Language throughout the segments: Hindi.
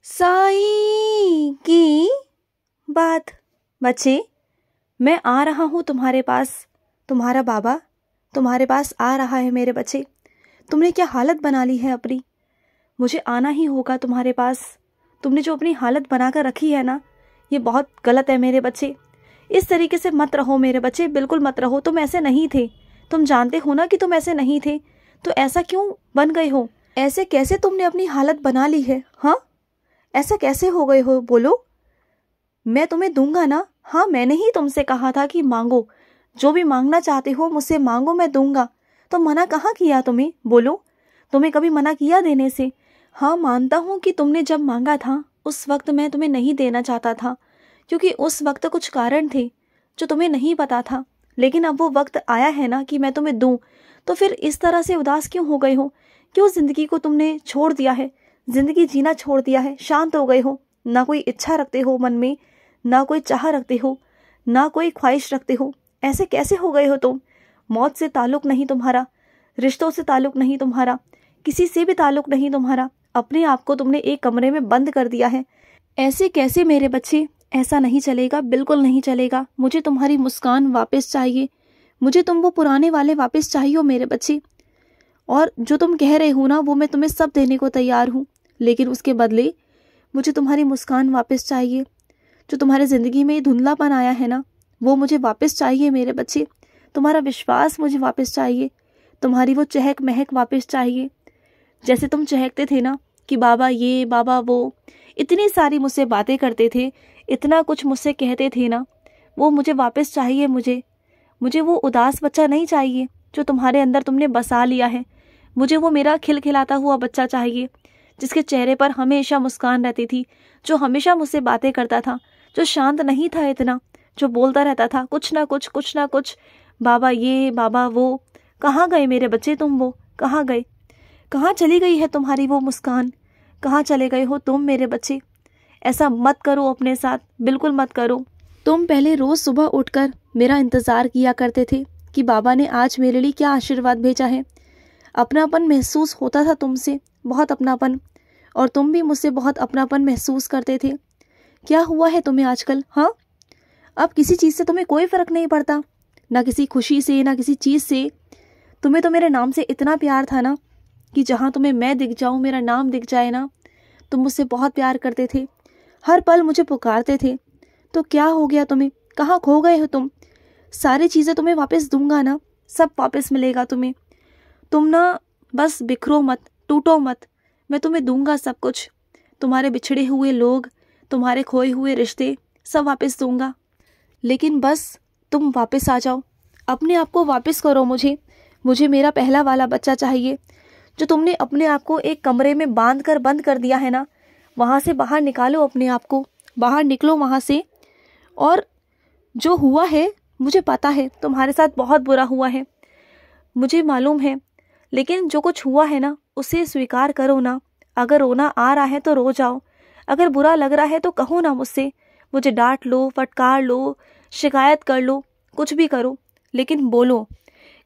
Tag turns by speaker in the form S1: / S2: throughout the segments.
S1: साई की बात। बच्चे, मैं आ रहा हूँ तुम्हारे पास। तुम्हारा बाबा तुम्हारे पास आ रहा है मेरे बच्चे। तुमने क्या हालत बना ली है अपनी। मुझे आना ही होगा तुम्हारे पास। तुमने जो अपनी हालत बनाकर रखी है ना, ये बहुत गलत है मेरे बच्चे। इस तरीके से मत रहो मेरे बच्चे, बिल्कुल मत रहो। तुम ऐसे नहीं थे, तुम जानते हो ना कि तुम ऐसे नहीं थे, तो ऐसा क्यों बन गए हो? ऐसे कैसे तुमने अपनी हालत बना ली है? हाँ, ऐसा कैसे हो गए हो? बोलो। मैं तुम्हें दूंगा ना। हाँ, मैंने ही तुमसे कहा था कि मांगो, जो भी मांगना चाहते हो मुझसे मांगो, मैं दूंगा। तो मना कहाँ किया तुम्हें? बोलो, तुम्हें कभी मना किया देने से? हाँ, मानता हूँ कि तुमने जब मांगा था उस वक्त मैं तुम्हें नहीं देना चाहता था, क्योंकि उस वक्त कुछ कारण थे जो तुम्हें नहीं पता था। लेकिन अब वो वक्त आया है ना कि मैं तुम्हें दूं, तो फिर इस तरह से उदास क्यों हो गए हो? क्यों जिंदगी को तुमने छोड़ दिया है? जिंदगी जीना छोड़ दिया है, शांत हो गए हो, ना कोई इच्छा रखते हो मन में, ना कोई चाह रखते हो, ना कोई ख्वाहिश रखते हो। ऐसे कैसे हो गए हो तुम? मौत से ताल्लुक नहीं तुम्हारा, रिश्तों से ताल्लुक नहीं तुम्हारा, किसी से भी ताल्लुक नहीं तुम्हारा। अपने आप को तुमने एक कमरे में बंद कर दिया है। ऐसे कैसे मेरे बच्चे? ऐसा नहीं चलेगा, बिल्कुल नहीं चलेगा। मुझे तुम्हारी मुस्कान वापस चाहिए, मुझे तुम वो पुराने वाले वापस चाहिए मेरे बच्चे। और जो तुम कह रहे हो ना, वो मैं तुम्हें सब देने को तैयार हूँ, लेकिन उसके बदले मुझे तुम्हारी मुस्कान वापस चाहिए। जो तुम्हारी ज़िंदगी में धुंधलापन आया है ना, वो मुझे वापस चाहिए मेरे बच्चे। तुम्हारा विश्वास मुझे वापस चाहिए, तुम्हारी वो चहक महक वापस चाहिए। जैसे तुम चहकते थे ना कि बाबा ये बाबा वो, इतनी सारी मुझसे बातें करते थे, इतना कुछ मुझसे कहते थे ना, वो मुझे वापस चाहिए। मुझे वो उदास बच्चा नहीं चाहिए जो तुम्हारे अंदर तुमने बसा लिया है। मुझे वो मेरा खिलखिलाता हुआ बच्चा चाहिए, जिसके चेहरे पर हमेशा मुस्कान रहती थी, जो हमेशा मुझसे बातें करता था, जो शांत नहीं था इतना, जो बोलता रहता था कुछ ना कुछ, बाबा ये बाबा वो। कहाँ गए मेरे बच्चे तुम? वो कहाँ गए? कहाँ चली गई है तुम्हारी वो मुस्कान? कहाँ चले गए हो तुम मेरे बच्चे? ऐसा मत करो अपने साथ, बिल्कुल मत करो। तुम पहले रोज सुबह उठकर मेरा इंतजार किया करते थे कि बाबा ने आज मेरे लिए क्या आशीर्वाद भेजा है। अपनापन महसूस होता था तुमसे, बहुत अपनापन, और तुम भी मुझसे बहुत अपनापन महसूस करते थे। क्या हुआ है तुम्हें आजकल? हाँ, अब किसी चीज़ से तुम्हें कोई फ़र्क नहीं पड़ता, ना किसी खुशी से, ना किसी चीज़ से। तुम्हें तो मेरे नाम से इतना प्यार था ना कि जहाँ तुम्हें मैं दिख जाऊँ, मेरा नाम दिख जाए ना, तुम मुझसे बहुत प्यार करते थे, हर पल मुझे पुकारते थे। तो क्या हो गया तुम्हें? कहाँ खो गए हो तुम? सारी चीज़ें तुम्हें वापस दूंगा ना, सब वापस मिलेगा तुम्हें। तुम ना बस बिखरो मत, टूटो मत, मैं तुम्हें दूंगा सब कुछ। तुम्हारे बिछड़े हुए लोग, तुम्हारे खोए हुए रिश्ते, सब वापस दूंगा। लेकिन बस तुम वापस आ जाओ, अपने आप को वापस करो मुझे मेरा पहला वाला बच्चा चाहिए। जो तुमने अपने आप को एक कमरे में बंद कर दिया है ना, वहाँ से बाहर निकालो अपने आप को, बाहर निकलो वहाँ से। और जो हुआ है मुझे पता है, तुम्हारे साथ बहुत बुरा हुआ है, मुझे मालूम है। लेकिन जो कुछ हुआ है ना, उसे स्वीकार करो ना। अगर रोना आ रहा है तो रो जाओ, अगर बुरा लग रहा है तो कहो ना मुझसे। मुझे डांट लो, फटकार लो, शिकायत कर लो, कुछ भी करो, लेकिन बोलो,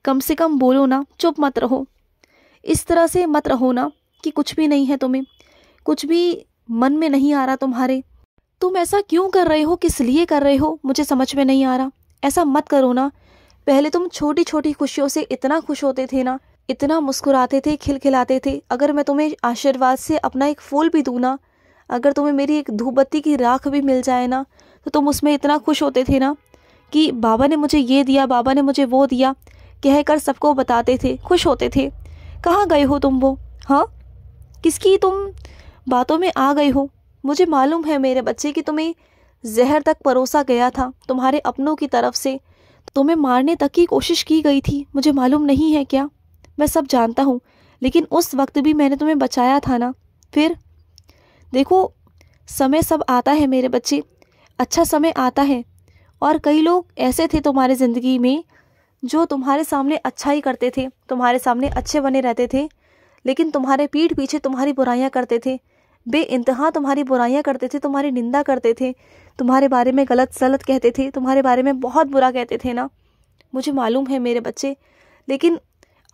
S1: कम से कम बोलो ना, चुप मत रहो। इस तरह से मत रहो ना कि कुछ भी नहीं है तुम्हें, कुछ भी मन में नहीं आ रहा तुम्हारे। तुम ऐसा क्यों कर रहे हो? किस लिए कर रहे हो? मुझे समझ में नहीं आ रहा। ऐसा मत करो ना। पहले तुम छोटी छोटी खुशियों से इतना खुश होते थे ना, इतना मुस्कुराते थे, खिलखिलाते थे। अगर मैं तुम्हें आशीर्वाद से अपना एक फूल भी दूँ ना, अगर तुम्हें मेरी एक धूप बत्ती की राख भी मिल जाए ना, तो तुम उसमें इतना खुश होते थे ना कि बाबा ने मुझे ये दिया, बाबा ने मुझे वो दिया, कहकर सबको बताते थे, खुश होते थे। कहाँ गए हो तुम वो? हाँ, किसकी तुम बातों में आ गए हो? मुझे मालूम है मेरे बच्चे कि तुम्हें जहर तक परोसा गया था तुम्हारे अपनों की तरफ से, तुम्हें मारने तक की कोशिश की गई थी। मुझे मालूम नहीं है क्या? मैं सब जानता हूँ, लेकिन उस वक्त भी मैंने तुम्हें बचाया था ना। फिर देखो, समय सब आता है मेरे बच्चे, अच्छा समय आता है। और कई लोग ऐसे थे तुम्हारे ज़िंदगी में जो तुम्हारे सामने अच्छा ही करते थे, तुम्हारे सामने अच्छे बने रहते थे, लेकिन तुम्हारे पीठ पीछे तुम्हारी बुराइयां करते थे, बेइंतहा तुम्हारी बुराइयां करते थे, तुम्हारी निंदा करते थे, तुम्हारे बारे में गलत सलत कहते थे, तुम्हारे बारे में बहुत बुरा कहते थे ना। मुझे मालूम है मेरे बच्चे, लेकिन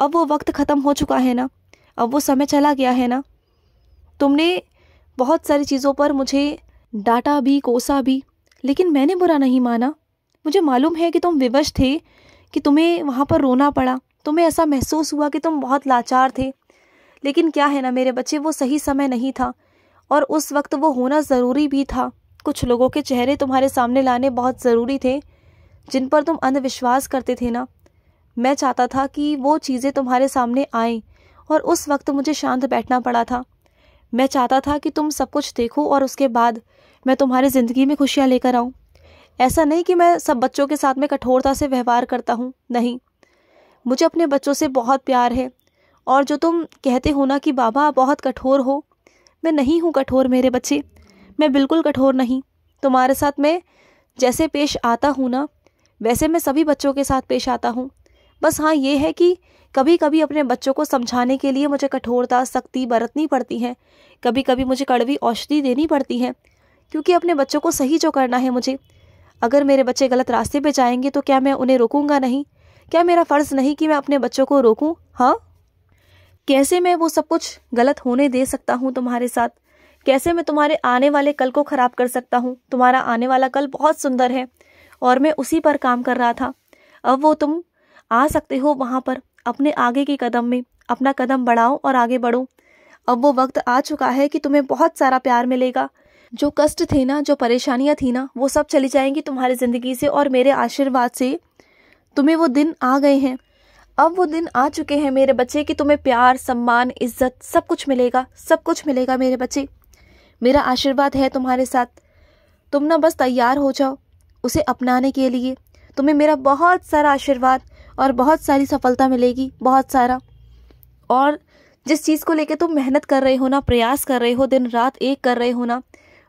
S1: अब वो वक्त ख़त्म हो चुका है ना, अब वो समय चला गया है ना। तुमने बहुत सारी चीज़ों पर मुझे डांटा भी, कोसा भी, लेकिन मैंने बुरा नहीं माना। मुझे मालूम है कि तुम विवश थे, कि तुम्हें वहाँ पर रोना पड़ा, तुम्हें ऐसा महसूस हुआ कि तुम बहुत लाचार थे। लेकिन क्या है ना मेरे बच्चे, वो सही समय नहीं था और उस वक्त वो होना ज़रूरी भी था। कुछ लोगों के चेहरे तुम्हारे सामने लाने बहुत ज़रूरी थे, जिन पर तुम अंधविश्वास करते थे ना। मैं चाहता था कि वो चीज़ें तुम्हारे सामने आएं और उस वक्त मुझे शांत बैठना पड़ा था। मैं चाहता था कि तुम सब कुछ देखो और उसके बाद मैं तुम्हारी ज़िंदगी में खुशियाँ लेकर आऊँ। ऐसा नहीं कि मैं सब बच्चों के साथ में कठोरता से व्यवहार करता हूँ, नहीं, मुझे अपने बच्चों से बहुत प्यार है। और जो तुम कहते हो ना कि बाबा आप बहुत कठोर हो, मैं नहीं हूँ कठोर मेरे बच्चे, मैं बिल्कुल कठोर नहीं। तुम्हारे साथ मैं जैसे पेश आता हूँ ना, वैसे मैं सभी बच्चों के साथ पेश आता हूँ। बस हाँ ये है कि कभी कभी अपने बच्चों को समझाने के लिए मुझे कठोरता, सख्ती बरतनी पड़ती है। कभी कभी मुझे कड़वी औषधि देनी पड़ती है, क्योंकि अपने बच्चों को सही जो करना है मुझे। अगर मेरे बच्चे गलत रास्ते पे जाएंगे तो क्या मैं उन्हें रोकूंगा नहीं? क्या मेरा फ़र्ज़ नहीं कि मैं अपने बच्चों को रोकूं? हाँ, कैसे मैं वो सब कुछ गलत होने दे सकता हूँ तुम्हारे साथ? कैसे मैं तुम्हारे आने वाले कल को ख़राब कर सकता हूँ? तुम्हारा आने वाला कल बहुत सुंदर है और मैं उसी पर काम कर रहा था। अब वो तुम आ सकते हो वहाँ पर अपने आगे के कदम में, अपना कदम बढ़ाओ और आगे बढ़ो। अब वो वक्त आ चुका है कि तुम्हें बहुत सारा प्यार मिलेगा। जो कष्ट थे ना, जो परेशानियां थी ना, वो सब चली जाएंगी तुम्हारी ज़िंदगी से और मेरे आशीर्वाद से तुम्हें वो दिन आ गए हैं। अब वो दिन आ चुके हैं मेरे बच्चे कि तुम्हें प्यार, सम्मान, इज्जत सब कुछ मिलेगा, सब कुछ मिलेगा मेरे बच्चे। मेरा आशीर्वाद है तुम्हारे साथ। तुम ना बस तैयार हो जाओ उसे अपनाने के लिए। तुम्हें मेरा बहुत सारा आशीर्वाद और बहुत सारी सफलता मिलेगी, बहुत सारा। और जिस चीज़ को लेकर तुम मेहनत कर रहे हो ना, प्रयास कर रहे हो, दिन रात एक कर रहे हो ना,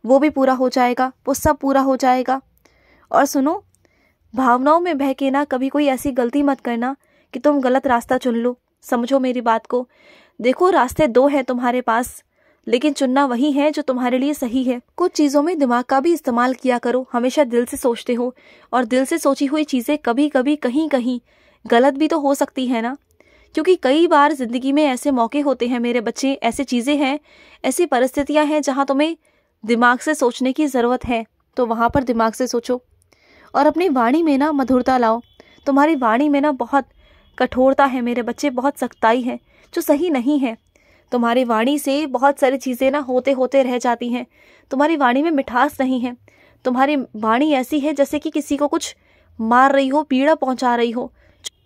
S1: वो भी पूरा हो जाएगा, वो सब पूरा हो जाएगा। और सुनो, भावनाओं में बह के ना कभी कोई ऐसी गलती मत करना कि तुम गलत रास्ता चुन लो। समझो मेरी बात को। देखो, रास्ते दो हैं तुम्हारे पास, लेकिन चुनना वही है जो तुम्हारे लिए सही है। कुछ चीज़ों में दिमाग का भी इस्तेमाल किया करो। हमेशा दिल से सोचते हो और दिल से सोची हुई चीज़ें कभी कभी कहीं कहीं गलत भी तो हो सकती है ना, क्योंकि कई बार ज़िंदगी में ऐसे मौके होते हैं मेरे बच्चे, ऐसी चीज़ें हैं, ऐसी परिस्थितियाँ हैं जहाँ तुम्हें दिमाग से सोचने की ज़रूरत है। तो वहाँ पर दिमाग से सोचो और अपनी वाणी में ना मधुरता लाओ। तुम्हारी वाणी में ना बहुत कठोरता है मेरे बच्चे, बहुत सख्ताई है, जो सही नहीं है। तुम्हारी वाणी से बहुत सारी चीज़ें ना होते होते रह जाती हैं। तुम्हारी वाणी में मिठास नहीं है। तुम्हारी वाणी ऐसी है जैसे कि किसी को कुछ मार रही हो, पीड़ा पहुंचा रही हो,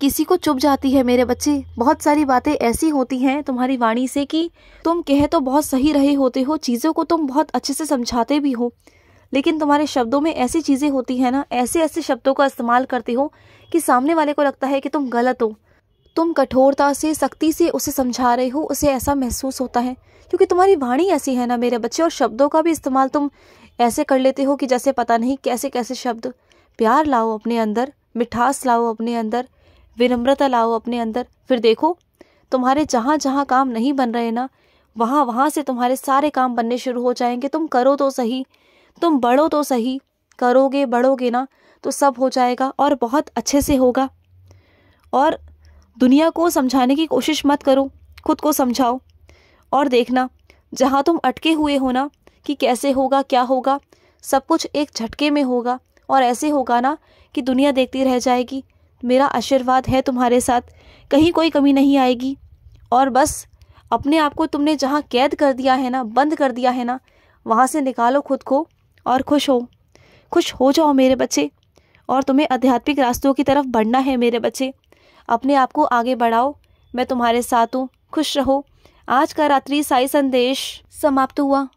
S1: किसी को चुभ जाती है मेरे बच्चे। बहुत सारी बातें ऐसी होती हैं तुम्हारी वाणी से कि तुम कह तो बहुत सही रहे होते हो, चीज़ों को तुम बहुत अच्छे से समझाते भी हो, लेकिन तुम्हारे शब्दों में ऐसी चीज़ें होती हैं ना, ऐसे ऐसे शब्दों का इस्तेमाल करते हो कि सामने वाले को लगता है कि तुम गलत हो। तुम कठोरता से, सख्ती से उसे समझा रहे हो, उसे ऐसा महसूस होता है, क्योंकि तुम्हारी वाणी ऐसी है ना मेरे बच्चे। और शब्दों का भी इस्तेमाल तुम ऐसे कर लेते हो कि जैसे पता नहीं कैसे कैसे शब्द। प्यार लाओ अपने अंदर, मिठास लाओ अपने अंदर, विनम्रता लाओ अपने अंदर। फिर देखो, तुम्हारे जहाँ जहाँ काम नहीं बन रहे ना, वहाँ वहाँ से तुम्हारे सारे काम बनने शुरू हो जाएंगे। तुम करो तो सही, तुम बढ़ो तो सही। करोगे, बढ़ोगे ना, तो सब हो जाएगा और बहुत अच्छे से होगा। और दुनिया को समझाने की कोशिश मत करो, खुद को समझाओ। और देखना, जहाँ तुम अटके हुए हो ना कि कैसे होगा, क्या होगा, सब कुछ एक झटके में होगा और ऐसे होगा ना कि दुनिया देखती रह जाएगी। मेरा आशीर्वाद है तुम्हारे साथ, कहीं कोई कमी नहीं आएगी। और बस अपने आप को तुमने जहाँ कैद कर दिया है ना, बंद कर दिया है ना, वहाँ से निकालो खुद को और खुश हो जाओ मेरे बच्चे। और तुम्हें आध्यात्मिक रास्तों की तरफ बढ़ना है मेरे बच्चे। अपने आप को आगे बढ़ाओ, मैं तुम्हारे साथ हूँ। खुश रहो। आज का रात्रि साई संदेश समाप्त हुआ।